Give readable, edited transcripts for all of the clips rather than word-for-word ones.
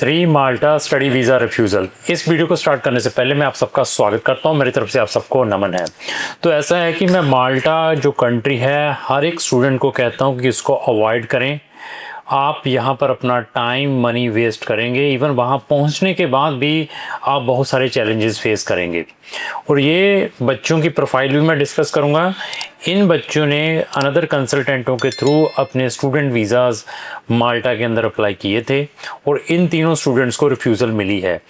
3 माल्टा study visa refusal. इस video को start करने से पहले मैं आप सबका स्वागत करता हूं, मेरी तरफ से आप सबको नमन है। तो ऐसा है कि मैं माल्टा जो कंट्री है हर एक स्टूडेंट को कहता हूं कि इसको अवॉइड करें। आप यहां पर अपना टाइम मनी वेस्ट करेंगे, इवन वहां पहुंचने के बाद भी आप बहुत सारे चैलेंजेस फेस करेंगे। और ये बच्चों की प्रोफाइल भी मैं डिस्कस करूंगा। इन बच्चों ने अनदर कंसल्टेंटों के थ्रू अपने स्टूडेंट वीज़ाज़ माल्टा के अंदर अप्लाई किए थे और इन तीनों स्टूडेंट्स को रिफ्यूज़ल मिली है।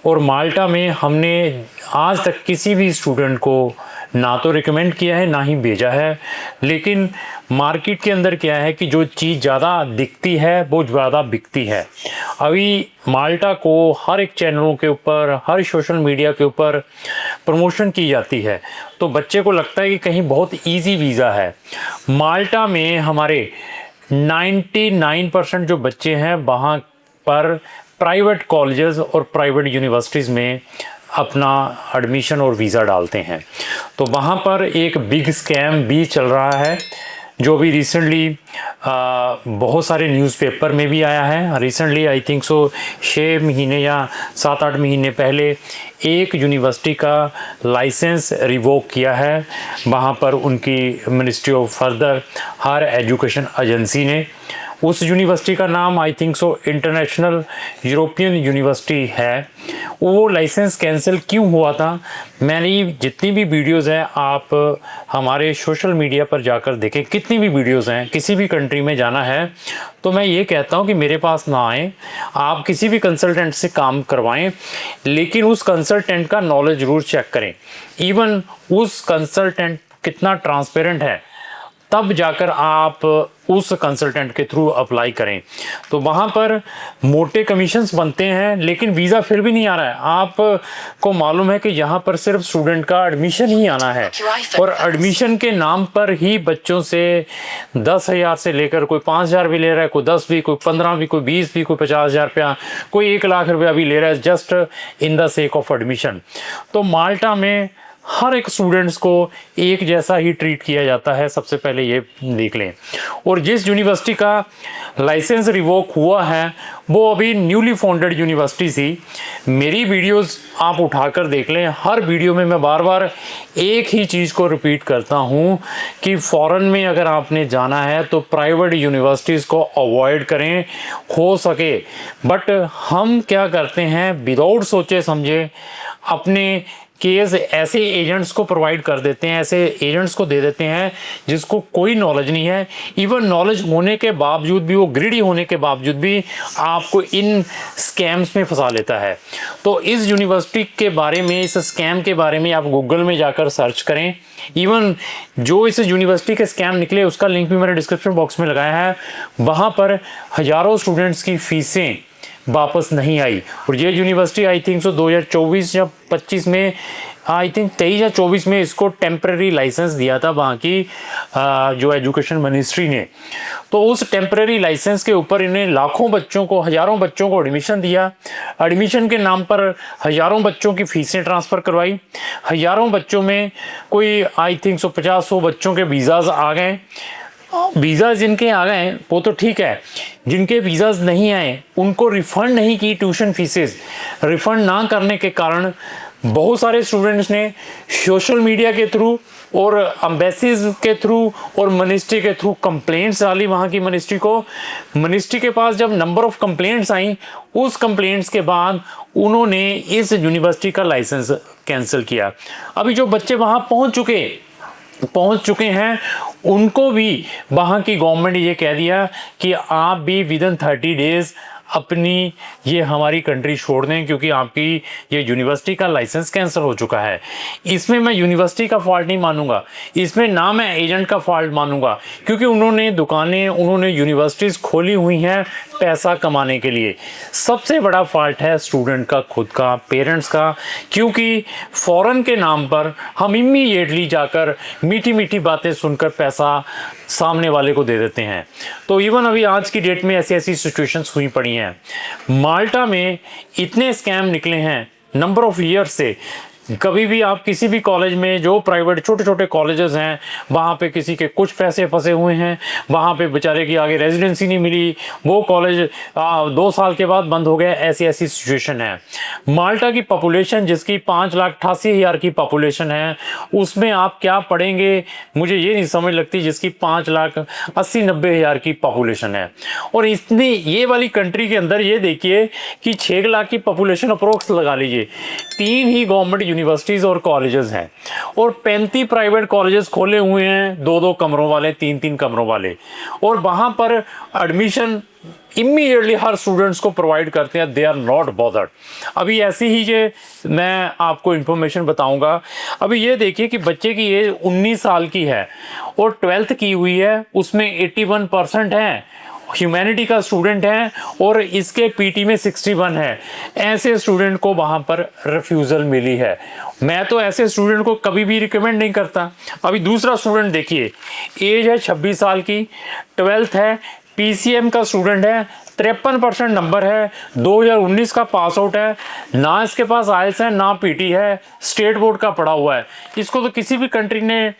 और माल्टा में हमने आज तक किसी भी स्टूडेंट को ना तो रिकमेंड किया है ना ही भेजा है, लेकिन मार्केट के अंदर क्या है कि जो चीज़ ज़्यादा दिखती है वो ज़्यादा बिकती है। अभी माल्टा को हर एक चैनलों के ऊपर, हर सोशल मीडिया के ऊपर प्रमोशन की जाती है, तो बच्चे को लगता है कि कहीं बहुत इजी वीज़ा है। माल्टा में हमारे 99% जो बच्चे हैं वहाँ पर प्राइवेट कॉलेजेस और प्राइवेट यूनिवर्सिटीज़ में अपना एडमिशन और वीज़ा डालते हैं। तो वहाँ पर एक बिग स्कैम भी चल रहा है जो भी रिसेंटली बहुत सारे न्यूज़पेपर में भी आया है। रिसेंटली आई थिंक सो 6 महीने या 7-8 महीने पहले एक यूनिवर्सिटी का लाइसेंस रिवोक किया है वहाँ पर उनकी ministry of further higher education agency ने। उस यूनिवर्सिटी का नाम I think so international European university है। वो लाइसेंस कैंसिल क्यों हुआ था, मैंने जितनी भी वीडियोस हैं आप हमारे सोशल मीडिया पर जाकर देखें, कितनी भी वीडियोस हैं। किसी भी कंट्री में जाना है तो मैं ये कहता हूँ कि मेरे पास ना आएँ, आप किसी भी कंसल्टेंट से काम करवाएं, लेकिन उस कंसल्टेंट का नॉलेज ज़रूर चेक करें। इवन उस कंसल्टेंट कितना ट्रांसपेरेंट है तब जाकर आप उस कंसल्टेंट के थ्रू अप्लाई करें। तो वहाँ पर मोटे कमीशंस बनते हैं लेकिन वीज़ा फिर भी नहीं आ रहा है। आपको मालूम है कि यहाँ पर सिर्फ स्टूडेंट का एडमिशन ही आना है और एडमिशन के नाम पर ही बच्चों से 10,000 से लेकर कोई 5,000 भी ले रहा है, कोई 10 भी, कोई 15 भी, कोई 20 भी, कोई 50,000 रुपया, कोई 1 लाख रुपया भी ले रहा है just in the sake of admission. तो माल्टा में हर एक स्टूडेंट्स को एक जैसा ही ट्रीट किया जाता है, सबसे पहले ये देख लें। और जिस यूनिवर्सिटी का लाइसेंस रिवोक हुआ है वो अभी न्यूली फाउंडेड यूनिवर्सिटी थी। मेरी वीडियोस आप उठाकर देख लें, हर वीडियो में मैं बार बार एक ही चीज़ को रिपीट करता हूँ कि फ़ॉरेन में अगर आपने जाना है तो प्राइवेट यूनिवर्सिटीज़ को अवॉइड करें हो सके। बट हम क्या करते हैं, विदाउट सोचे समझे अपने केस ऐसे एजेंट्स को प्रोवाइड कर देते हैं, ऐसे एजेंट्स को दे देते हैं जिसको कोई नॉलेज नहीं है। इवन नॉलेज होने के बावजूद भी, वो ग्रीडी होने के बावजूद भी आपको इन स्कैम्स में फंसा लेता है। तो इस यूनिवर्सिटी के बारे में, इस स्कैम के बारे में आप गूगल में जाकर सर्च करें। इवन जो इस यूनिवर्सिटी के स्कैम निकले उसका लिंक भी मैंने डिस्क्रिप्शन बॉक्स में लगाया है। वहाँ पर हज़ारों स्टूडेंट्स की फीसें वापस नहीं आई। और ये यूनिवर्सिटी आई थिंक सो 2024 या 25 में, आई थिंक 23 या 24 में इसको टेम्परेरी लाइसेंस दिया था वहाँ की जो एजुकेशन मिनिस्ट्री ने। तो उस टेम्परेरी लाइसेंस के ऊपर इन्हें लाखों बच्चों को, हज़ारों बच्चों को एडमिशन दिया। एडमिशन के नाम पर हज़ारों बच्चों की फ़ीसें ट्रांसफ़र करवाई। हज़ारों बच्चों में कोई आई थिंक सो 50-100 बच्चों के वीज़ाज़ आ गए। वीज़ा जिनके आ गए वो तो ठीक है, जिनके वीज़ाज़ नहीं आए उनको रिफ़ंड नहीं की ट्यूशन फीसेस। रिफ़ंड ना करने के कारण बहुत सारे स्टूडेंट्स ने सोशल मीडिया के थ्रू और एम्बेसीज के थ्रू और मिनिस्ट्री के थ्रू कंप्लेंट्स डाली वहाँ की मिनिस्ट्री को। मिनिस्ट्री के पास जब नंबर ऑफ़ कंप्लेंट्स आई, उस कंप्लेंट्स के बाद उन्होंने इस यूनिवर्सिटी का लाइसेंस कैंसिल किया। अभी जो बच्चे वहाँ पहुंच चुके हैं उनको भी वहाँ की गवर्नमेंट ये कह दिया कि आप भी विदिन 30 डेज़ अपनी ये हमारी कंट्री छोड़ दें, क्योंकि आपकी ये यूनिवर्सिटी का लाइसेंस कैंसिल हो चुका है। इसमें मैं यूनिवर्सिटी का फॉल्ट नहीं मानूंगा, इसमें ना मैं एजेंट का फॉल्ट मानूंगा, क्योंकि उन्होंने दुकानें, उन्होंने यूनिवर्सिटीज़ खोली हुई हैं पैसा कमाने के लिए। सबसे बड़ा फॉल्ट है स्टूडेंट का, खुद का, पेरेंट्स का, क्योंकि फ़ॉरेन के नाम पर हम इमीडिएटली जाकर मीठी मीठी बातें सुनकर पैसा सामने वाले को दे देते हैं। तो इवन अभी आज की डेट में ऐसी ऐसी सिचुएशंस हुई पड़ी हैं। माल्टा में इतने स्कैम निकले हैं नंबर ऑफ़ ईयर से कभी भी आप किसी भी कॉलेज में, जो प्राइवेट छोटे छोटे कॉलेजेस हैं, वहाँ पे किसी के कुछ पैसे फंसे हुए हैं, वहाँ पे बेचारे की आगे रेजिडेंसी नहीं मिली, वो कॉलेज 2 साल के बाद बंद हो गया, ऐसी ऐसी सिचुएशन है। माल्टा की पॉपुलेशन जिसकी 5,88,000 की पॉपुलेशन है, उसमें आप क्या पढ़ेंगे मुझे ये नहीं समझ लगती, जिसकी 5,80,90,000 की पॉपुलेशन है। और इतनी ये वाली कंट्री के अंदर ये देखिए कि 6 लाख की पॉपुलेशन अप्रोक्स लगा लीजिए, 3 ही गवर्नमेंट यूनिवर्सिटीज़ और कॉलेजेस हैं और 35 प्राइवेट कॉलेजेस खोले हुए हैं, 2-2 कमरों वाले, 3-3 कमरों वाले, और वहाँ पर एडमिशन इमीडिएटली हर स्टूडेंट्स को प्रोवाइड करते हैं। They are not bothered. अभी ऐसी ही जो मैं आपको इन्फॉर्मेशन बताऊंगा, अभी ये देखिए कि बच्चे की एज 19 साल की है और 12th की हुई है, उसमें 81% है, ह्यूमैनिटी का स्टूडेंट है और इसके पीटी में 61 है। ऐसे स्टूडेंट को वहाँ पर रिफ्यूज़ल मिली है। मैं तो ऐसे स्टूडेंट को कभी भी रिकमेंड नहीं करता। अभी दूसरा स्टूडेंट देखिए, एज है 26 साल की, 12th है, पीसीएम का स्टूडेंट है, 53% नंबर है, 2019 का पास आउट है, ना इसके पास आईएलटीएस है ना पीटी है, स्टेट बोर्ड का पढ़ा हुआ है। इसको तो किसी भी कंट्री ने,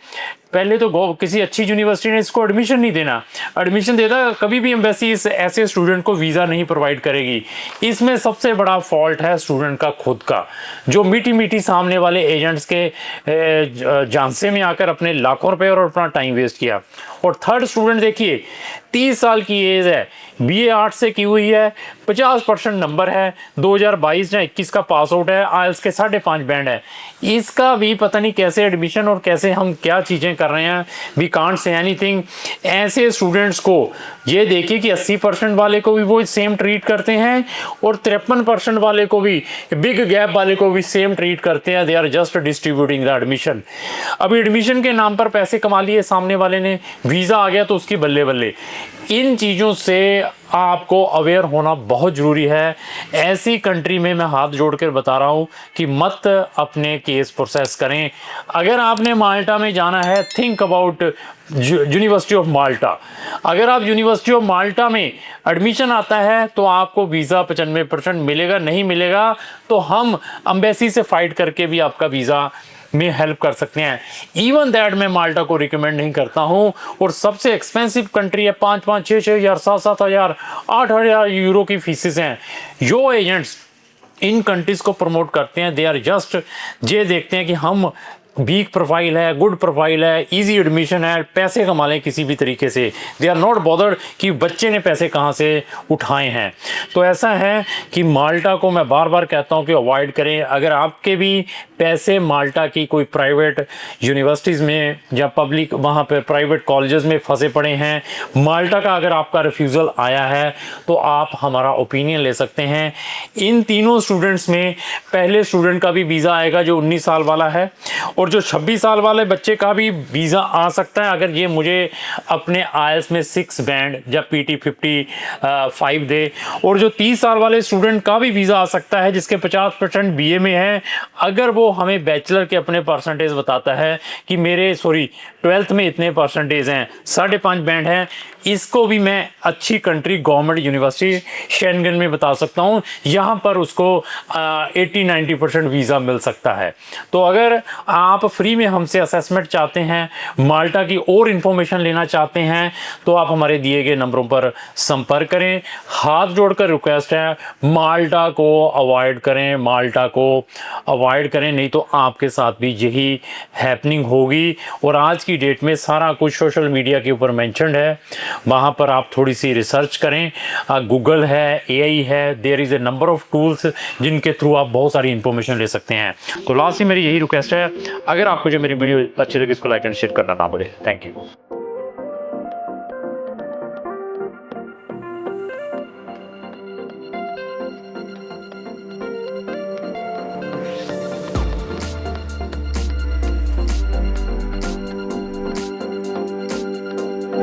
पहले तो किसी अच्छी यूनिवर्सिटी ने इसको एडमिशन नहीं देना, एडमिशन देता कभी भी एम्बेसी इस ऐसे स्टूडेंट को वीज़ा नहीं प्रोवाइड करेगी। इसमें सबसे बड़ा फॉल्ट है स्टूडेंट का खुद का, जो मीठी मीठी सामने वाले एजेंट्स के झांसे में आकर अपने लाखों रुपए और अपना टाइम वेस्ट किया। और थर्ड स्टूडेंट देखिए, 30 साल की एज है, बीए आर्ट से की हुई है, 50% नंबर है, 2022 या 21 का पास आउट है, आईएलटीएस के 5.5 बैंड है। इसका भी पता नहीं कैसे एडमिशन और कैसे हम क्या चीज़ें कर रहे हैं, वी कांट से एनीथिंग। ऐसे स्टूडेंट्स को ये देखिए कि 80% वाले को भी वो सेम ट्रीट करते हैं और 53% वाले को भी, बिग गैप वाले को भी सेम ट्रीट करते हैं। They are just distributing the admission. अभी एडमिशन के नाम पर पैसे कमा लिए सामने वाले ने, वीज़ा आ गया तो उसकी बल्ले बल्ले। इन चीज़ों से आपको अवेयर होना बहुत ज़रूरी है। ऐसी कंट्री में मैं हाथ जोड़कर बता रहा हूँ कि मत अपने केस प्रोसेस करें। अगर आपने माल्टा में जाना है, थिंक अबाउट यूनिवर्सिटी ऑफ माल्टा। अगर आप यूनिवर्सिटी ऑफ माल्टा में एडमिशन आता है तो आपको वीज़ा 95% मिलेगा, नहीं मिलेगा तो हम एम्बेसी से फ़ाइट करके भी आपका वीज़ा में हेल्प कर सकते हैं। इवन दैट मैं माल्टा को रिकमेंड नहीं करता हूं। और सबसे एक्सपेंसिव कंट्री है, 5-5, 6-6 हज़ार, 7-7 हज़ार, 8 हज़ार यूरो की फीसेस हैं। जो एजेंट्स इन कंट्रीज को प्रमोट करते हैं, दे आर जस्ट ये देखते हैं कि हम वीक प्रोफाइल है, गुड प्रोफाइल है, इजी एडमिशन है, पैसे कमा लें किसी भी तरीके से। दे आर नॉट बॉदर्ड कि बच्चे ने पैसे कहाँ से उठाए हैं। तो ऐसा है कि माल्टा को मैं बार बार कहता हूँ कि अवॉइड करें। अगर आपके भी पैसे माल्टा की कोई प्राइवेट यूनिवर्सिटीज़ में या पब्लिक वहाँ पर प्राइवेट कॉलेजेस में फंसे पड़े हैं, माल्टा का अगर आपका रिफ्यूज़ल आया है तो आप हमारा ओपिनियन ले सकते हैं। इन तीनों स्टूडेंट्स में पहले स्टूडेंट का भी वीज़ा आएगा जो 19 साल वाला है, और जो 26 साल वाले बच्चे का भी वीज़ा आ सकता है अगर ये मुझे अपने आईएलटीएस में 6 बैंड या पीटी 55 दे। और जो 30 साल वाले स्टूडेंट का भी वीज़ा आ सकता है जिसके 50% बीए में है, अगर वो हमें बैचलर के अपने परसेंटेज बताता है कि मेरे 12th में इतने परसेंटेज हैं, 5.5 बैंड है, इसको भी मैं अच्छी कंट्री गवर्नमेंट यूनिवर्सिटी शेंगन में बता सकता हूँ, यहाँ पर उसको 80-90% वीज़ा मिल सकता है। तो अगर आप फ्री में हमसे असेसमेंट चाहते हैं, माल्टा की और इन्फॉर्मेशन लेना चाहते हैं, तो आप हमारे दिए गए नंबरों पर संपर्क करें। हाथ जोड़कर रिक्वेस्ट है, माल्टा को अवॉइड करें, माल्टा को अवॉइड करें, नहीं तो आपके साथ भी यही हैपनिंग होगी। और आज की डेट में सारा कुछ सोशल मीडिया के ऊपर मेंशन्ड है, वहाँ पर आप थोड़ी सी रिसर्च करें। गूगल है, एआई है, there is a number of tools जिनके थ्रू आप बहुत सारी इन्फॉर्मेशन ले सकते हैं। तो लास्ट में मेरी यही रिक्वेस्ट है, अगर आपको जो मेरी वीडियो अच्छी लगी इसको लाइक एंड शेयर करना ना भूलें। Thank you.